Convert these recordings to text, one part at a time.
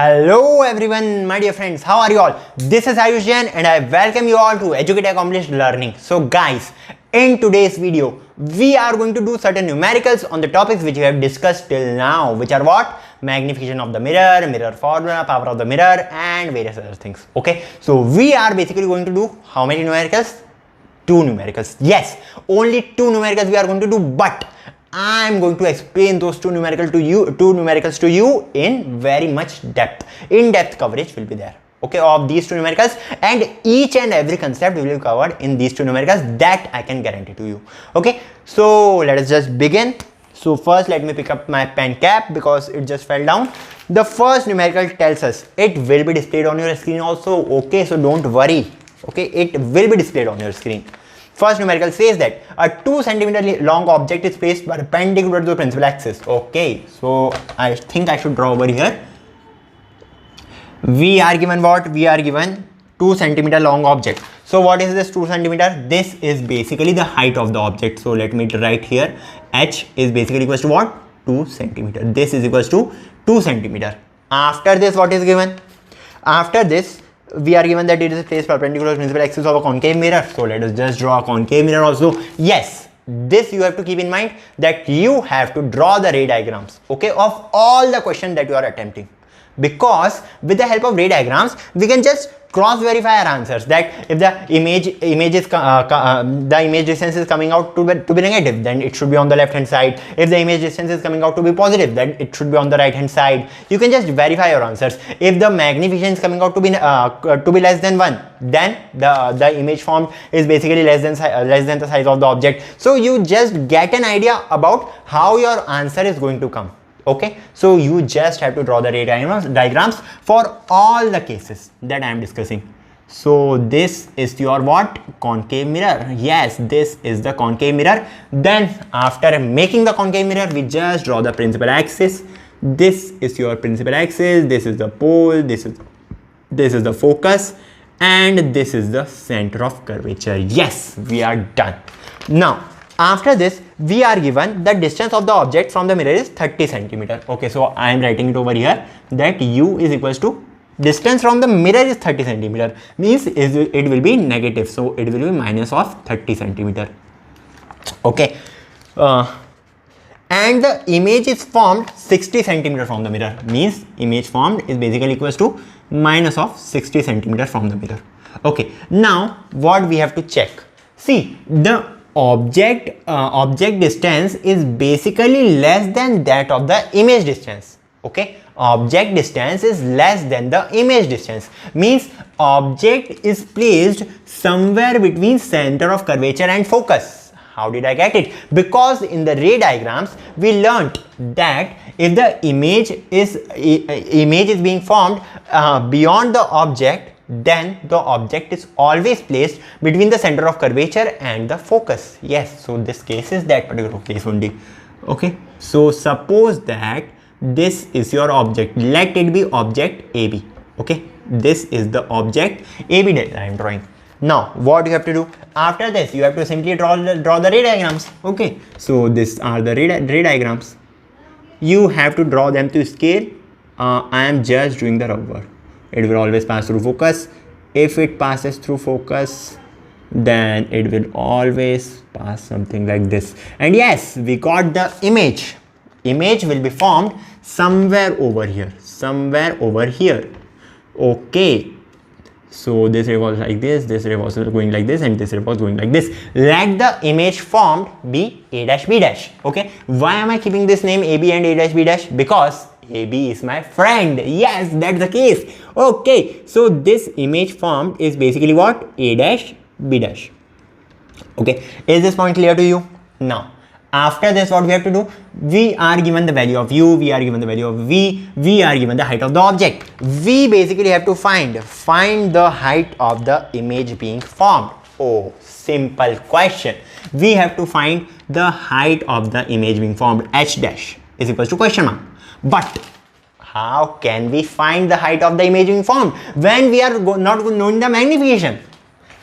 Hello everyone, my dear friends, how are you all? This is Ayush Jain and I welcome you all to Educate Accomplished Learning. So guys, in today's video, we are going to do certain numericals on the topics which we have discussed till now, which are what? Magnification of the mirror, mirror formula, power of the mirror and various other things. Okay, so we are basically going to do how many numericals? 2 numericals. Yes, only 2 numericals we are going to do, but I am going to explain those two numericals to you in very much depth. In-depth coverage will be there, okay, of these 2 numericals, and each and every concept will be covered in these 2 numericals, that I can guarantee to you. Okay, so let us just begin. So first let me pick up my pen cap because it just fell down. The first numerical tells us it will be displayed on your screen also. Okay, so don't worry. Okay, it will be displayed on your screen. First numerical says that a 2 centimeter long object is placed perpendicular to the principal axis. Okay, so I think I should draw over here. We are given what? We are given 2 centimeter long object. So what is this 2 centimeter? This is basically the height of the object. So let me write here. H is basically equals to what? 2 centimeter. This is equals to 2 centimeter. After this, what is given? After this, we are given that it is placed perpendicular to the principal axis of a concave mirror. So let us just draw a concave mirror also. Yes, this you have to keep in mind that you have to draw the ray diagrams, okay, of all the questions that you are attempting, because with the help of ray diagrams we can just cross verify our answers, that if the image distance is coming out to be negative, then it should be on the left hand side. If the image distance is coming out to be positive, then it should be on the right hand side. You can just verify your answers. If the magnification is coming out to be less than 1, then the image formed is basically less than the size of the object. So you just get an idea about how your answer is going to come. Okay, so you just have to draw the ray diagrams for all the cases that I am discussing. So this is your what? Concave mirror. Yes, this is the concave mirror. Then after making the concave mirror, we just draw the principal axis. This is your principal axis. This is the pole. This is the focus, and this is the center of curvature. Yes, we are done. Now after this, we are given the distance of the object from the mirror is 30 centimeter. Okay, so I am writing it over here that u is equals to distance from the mirror is 30 centimeter, means it will be negative, so it will be minus of 30 centimeter. Okay, and the image is formed 60 centimeter from the mirror, means image formed is basically equals to minus of 60 centimeter from the mirror. Okay, now what we have to check? See, the object distance is basically less than that of the image distance. Okay, object distance is less than the image distance, means object is placed somewhere between center of curvature and focus. How did I get it? Because in the ray diagrams we learnt that if the image is being formed beyond the object, then the object is always placed between the center of curvature and the focus. Yes, so this case is that particular case only. Okay, so suppose that this is your object. Let it be object AB. Okay, this is the object AB that I am drawing. Now what you have to do? After this, you have to simply draw the ray diagrams. Okay, so these are the ray diagrams. You have to draw them to scale. I am just doing the rubber. It will always pass through focus. If it passes through focus, then it will always pass something like this. And yes, we got the image. Image will be formed somewhere over here. Okay, so this ray was like this ray was going like this, and this ray was going like this. Let the image formed be A dash B dash. Okay, why am I keeping this name AB and A dash B dash? Because AB is my friend. Yes, that's the case. Okay, so this image formed is basically what? A dash B dash. Okay, is this point clear to you? Now after this, what we have to do? We are given the value of u, we are given the value of v, we are given the height of the object. We basically have to find the height of the image being formed. Oh, simple question. We have to find the height of the image being formed. H dash is equals to question mark. But how can we find the height of the image being formed when we are not knowing the magnification?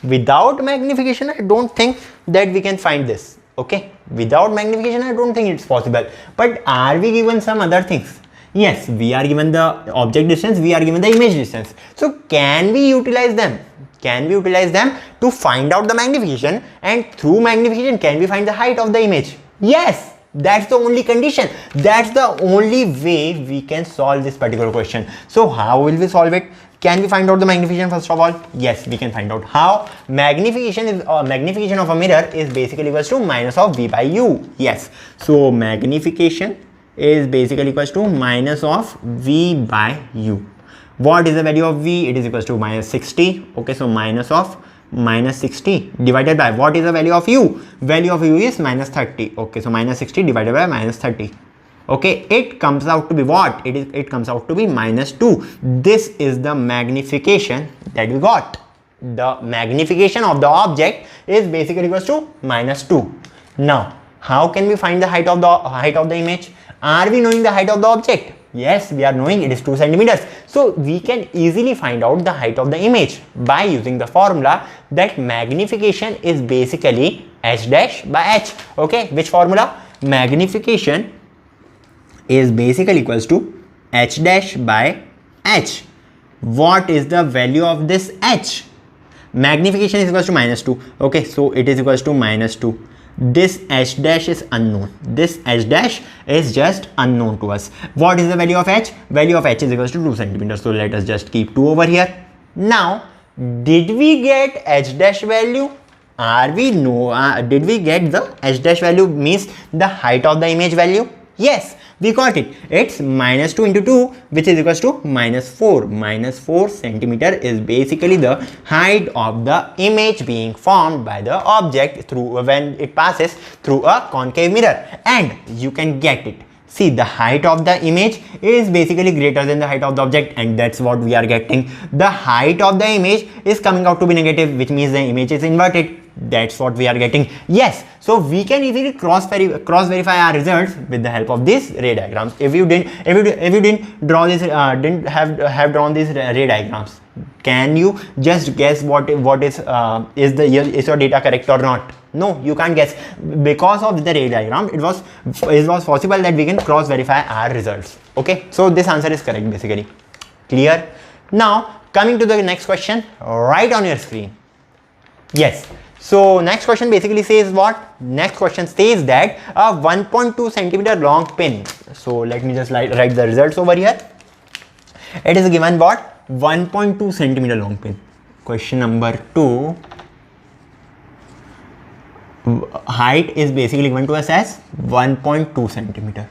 Without magnification, I don't think that we can find this. Okay, without magnification, I don't think it's possible. But are we given some other things? Yes, we are given the object distance, we are given the image distance. So can we utilize them? Can we utilize them to find out the magnification, and through magnification can we find the height of the image? Yes, that's the only condition. That's the only way we can solve this particular question. So how will we solve it? Can we find out the magnification first of all? Yes, we can find out. How? Magnification is magnification of a mirror is basically equals to minus of v by u. Yes. So magnification is basically equals to minus of v by u. What is the value of v? It is equals to minus 60. Okay, so minus of minus 60 divided by what is the value of u? Value of u is minus 30. Okay, so minus 60 divided by minus 30. Okay, it comes out to be what? It comes out to be minus 2. This is the magnification that we got. The magnification of the object is basically equals to minus 2. Now, how can we find the height of the image? Are we knowing the height of the object? Yes, we are knowing it is 2 centimeters. So we can easily find out the height of the image by using the formula that magnification is basically h dash by h. Okay, which formula? Magnification is basically equals to h dash by h. What is the value of this h? Magnification is equals to minus 2. Okay, so it is equals to minus 2. This h dash is unknown. This h dash is just unknown to us. What is the value of h? Value of h is equals to 2 centimeters. So let us just keep 2 over here. Now, did we get h dash value? Did we get the h dash value, means the height of the image value? Yes, we got it. It's minus 2 into 2, which is equals to minus 4. Minus 4 centimeter is basically the height of the image being formed by the object through when it passes through a concave mirror. And you can get it. See, the height of the image is basically greater than the height of the object, and that's what we are getting. The height of the image is coming out to be negative, which means the image is inverted. That's what we are getting. Yes, so we can easily cross verify our results with the help of these ray diagrams. If you didn't draw this, didn't have drawn these ray diagrams, can you just guess what is your data correct or not? No, you can't guess. Because of the ray diagram, it was possible that we can cross verify our results. Okay, so this answer is correct basically. Clear? Now coming to the next question right on your screen. Yes. So next question basically says what? Next question says that a 1.2 centimeter long pin. So let me just write the results over here. It is given what? 1.2 centimeter long pin. Question number 2. Height is basically given to us as 1.2 centimeter.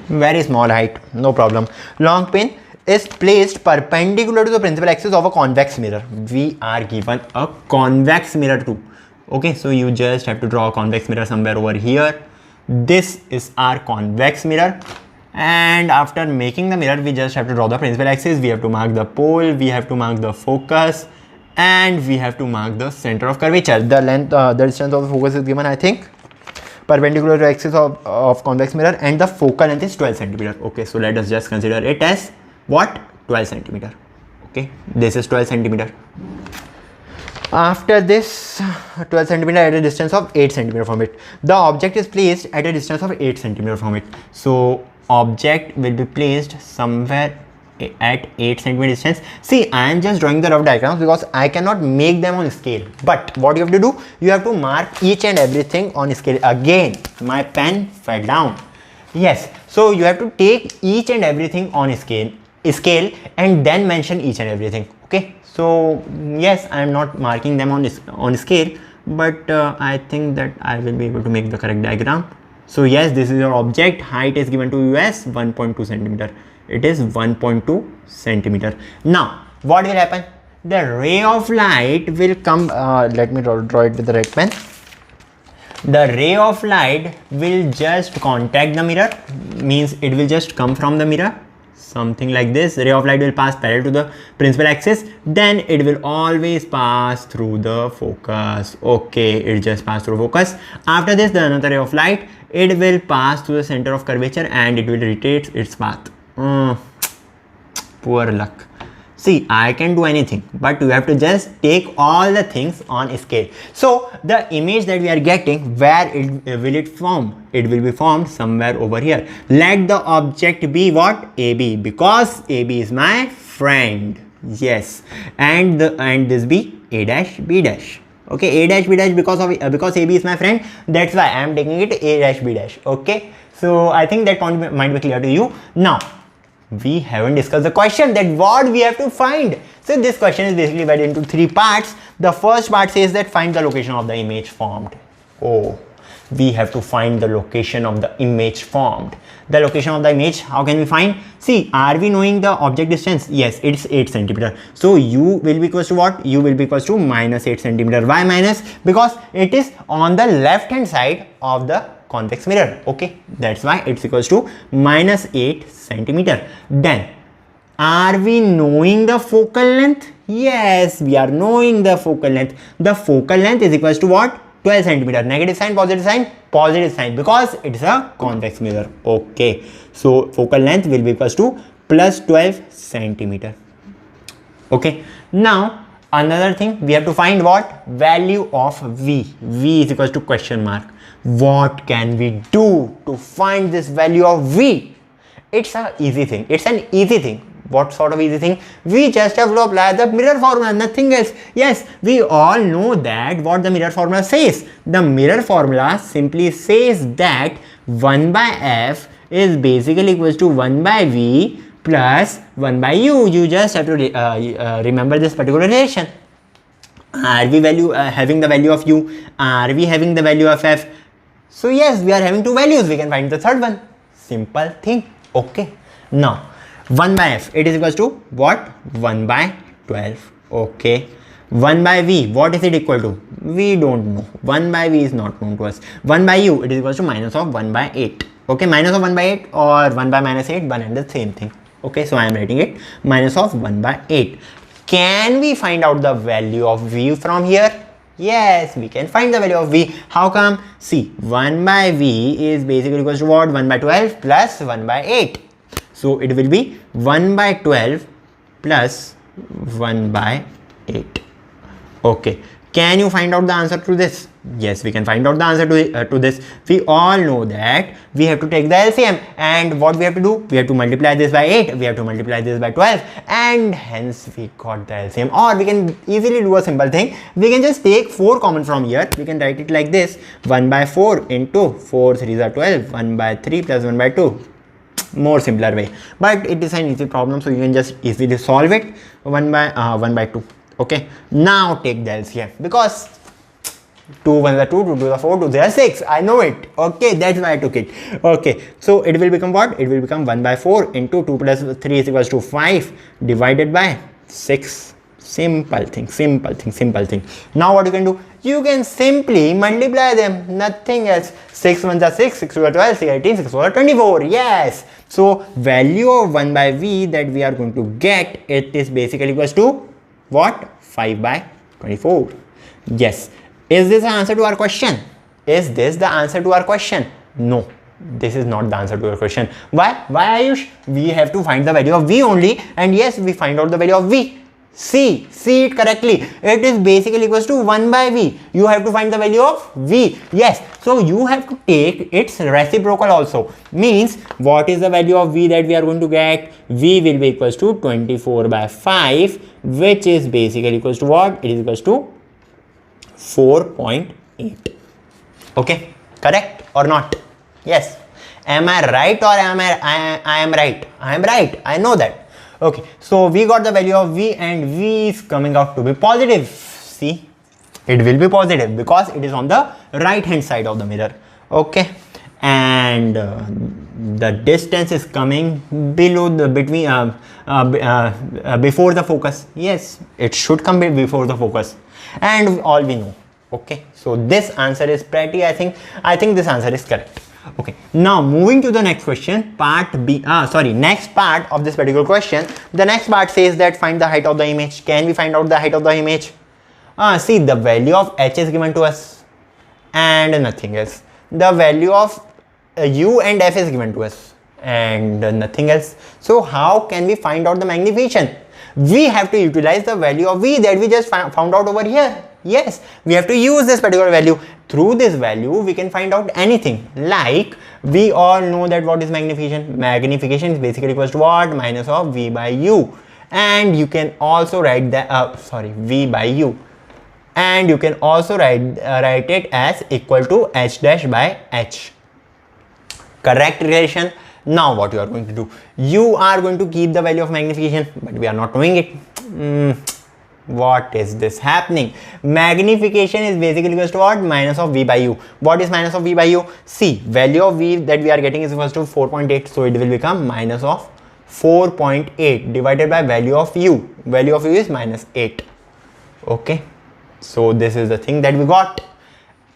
Very small height, no problem. Long pin is placed perpendicular to the principal axis of a convex mirror. We are given a convex mirror too. Okay, so you just have to draw a convex mirror somewhere over here. This is our convex mirror, and after making the mirror, we just have to draw the principal axis. We have to mark the pole, we have to mark the focus, and we have to mark the center of curvature. The length, the distance of the focus is given, I think, perpendicular to axis of convex mirror, and the focal length is 12 centimeter. Okay, so let us just consider it as what? 12 centimeter. Okay, this is 12 centimeter. After this 12 centimeter at a distance of 8 centimeter from it, the object is placed at a distance of 8 centimeter from it. So object will be placed somewhere at 8 centimeter distance. See, I am just drawing the rough diagrams because I cannot make them on scale. But what you have to do, you have to mark each and everything on scale. Again, my pen fell down. Yes, so you have to take each and everything on scale and then mention each and everything. Okay, so yes, I am not marking them on scale, but I think that I will be able to make the correct diagram. So yes, this is your object. Height is given to you as 1.2 centimeter. It is 1.2 centimeter. Now what will happen? The ray of light will come. Let me draw it with the red pen. The ray of light will just contact the mirror, means it will just come from the mirror, something like this. Ray of light will pass parallel to the principal axis, then it will always pass through the focus. Okay, it just passed through focus. After this, the another ray of light, it will pass to the center of curvature and it will retrace its path. Poor luck. See, I can do anything, but you have to just take all the things on scale. So the image that we are getting, where will it form? It will be formed somewhere over here. Let the object be what? AB, because AB is my friend. Yes, and this be A dash B dash. Okay, A dash B dash, because AB is my friend, that's why I am taking it A dash B dash. Okay, so I think that point might be clear to you. Now we haven't discussed the question that what we have to find. So this question is basically divided into three parts. The first part says that find the location of the image formed. Oh, we have to find the location of the image formed. The location of the image, how can we find? See, are we knowing the object distance? Yes, it's 8 centimeter. So u will be equals to what? U will be equals to minus 8 centimeter. Why minus? Because it is on the left hand side of the convex mirror. Okay, that's why it's equals to minus 8 centimeter. Then, are we knowing the focal length? Yes, we are knowing the focal length. The focal length is equals to what? 12 centimeter. Negative sign, positive sign? Positive sign, because it's a convex mirror. Okay, so focal length will be equals to plus 12 centimeter. Okay, now another thing, we have to find what? Value of V. V is equals to question mark. What can we do to find this value of V? It's an easy thing. It's an easy thing. What sort of easy thing? We just have to apply the mirror formula, nothing else. Yes, we all know that what the mirror formula says. The mirror formula simply says that 1 by F is basically equals to 1 by V plus 1 by U. You just have to remember this particular relation. Are we having the value of U? Are we having the value of F? So yes, we are having two values. We can find the third one. Simple thing. Okay. Now, 1 by F, it is equals to what? 1 by 12. Okay. 1 by V, what is it equal to? We don't know. 1 by V is not known to us. 1 by U, it is equals to minus of 1 by 8. Okay, minus of 1 by 8 or 1 by minus 8, one and the same thing. Okay, so I am writing it minus of 1 by 8. Can we find out the value of V from here? Yes, we can find the value of V. How come? See, 1 by V is basically equals to what? 1 by 12 plus 1 by 8. So it will be 1 by 12 plus 1 by 8. Okay. Can you find out the answer to this? Yes, we can find out the answer to this. We all know that we have to take the LCM, and what we have to do? We have to multiply this by 8, we have to multiply this by 12, and hence we got the LCM. Or we can easily do a simple thing. We can just take 4 common from here. We can write it like this: 1 by 4 into 4 3s are 12, 1 by 3 plus 1 by 2. More simpler way, but it is an easy problem, so you can just easily solve it. 1 by 2. Okay, now take the LCM, because 2 1s are 2, 2 2s are 4, 2 3s are 6. I know it. Okay, that's why I took it. Okay, so it will become what? It will become 1 by 4 into 2 plus 3 is equals to 5 divided by 6. Simple thing, simple thing, simple thing. Now what you can do? You can simply multiply them, nothing else. 6 1s are 6, 6 2 are 12, 6 18, 6 4 are 24. Yes. So value of 1 by V that we are going to get, it is basically equals to what? 5 by 24. Yes. Is this the answer to our question? Is this the answer to our question? No. This is not the answer to your question. Why? Why, Ayush? We have to find the value of V only, and yes, we find out the value of V. See it correctly. It is basically equals to 1 by V. You have to find the value of V. Yes. So you have to take its reciprocal also. Means, what is the value of V that we are going to get? V will be equals to 24 by 5, which is basically equals to what? It is equals to 4.8. Okay. Correct or not? Yes. Am I right, or I am right? I am right. I know that. Okay, so we got the value of V, and V is coming out to be positive. See, it will be positive because it is on the right hand side of the mirror. Okay, and the distance is coming below the before the focus. Yes, it should come before the focus, and all we know. Okay, so this answer is pretty. I think this answer is correct. Okay, now moving to the next question, part B. Next part of this particular question. The next part says that find the height of the image. Can we find out the height of the image? See, the value of h is given to us, and nothing else. The value of u and f is given to us. and nothing else. So how can we find out the magnification? We have to utilize the value of V that we just found out over here. Yes, we have to use this particular value. Through this value, we can find out anything. Like, we all know that what is magnification? Magnification is basically equals to what? Minus of V by U. And you can also write that, V by U. And you can also write it as equal to H dash by H. Correct relation. Now what you are going to do? You are going to keep the value of magnification, but we are not doing it. What is this happening? Magnification is basically equals to what? Minus of V by U. What is minus of V by U? See, value of V that we are getting is equals to 4.8. So it will become minus of 4.8 divided by value of U. Value of U is minus 8. Okay. So this is the thing that we got.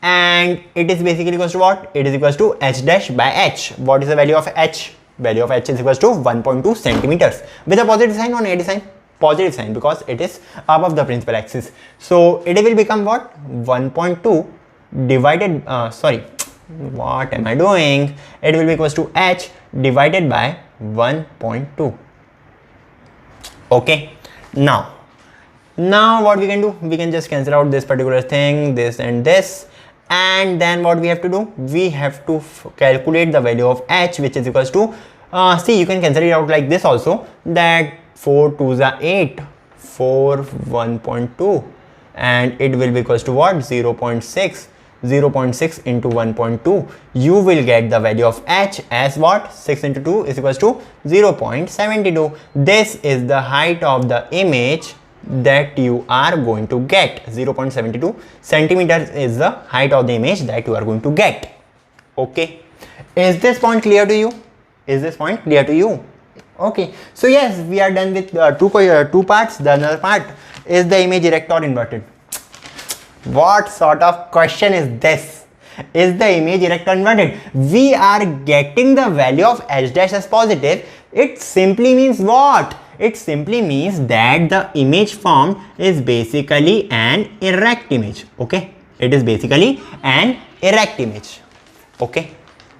And it is basically equals to what? It is equals to H dash by H. What is the value of H? Value of H is equals to 1.2 centimeters with a positive sign or negative sign? Positive sign, because it is above the principal axis. So it will become what? 1.2 divided, what am I doing? It will be equals to H divided by 1.2. Okay. Now what we can do? We can just cancel out this particular thing, this and this. And then what we have to do? We have to calculate the value of H, which is equals to, see, you can cancel it out like this also, that 4 2s are 8, 4 1.2, and it will be equals to what? 0.6. 0.6 into 1.2. You will get the value of H as what? 6 into 2 is equals to 0.72. This is the height of the image that you are going to get. 0.72 centimeters is the height of the image that you are going to get. Okay, is this point clear to you? Is this point clear to you? Okay, so yes, we are done with two parts. The another part is the image erect or inverted. What sort of question is this? Is the image erect or inverted? We are getting the value of H dash as positive. It simply means what? It simply means that the image formed is basically an erect image. Okay, it is basically an erect image. Okay,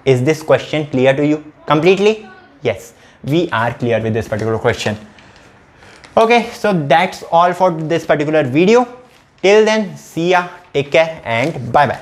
is this question clear to you completely? Yes, we are clear with this particular question. Okay, so that's all for this particular video. Till then, see ya, take care, and bye bye.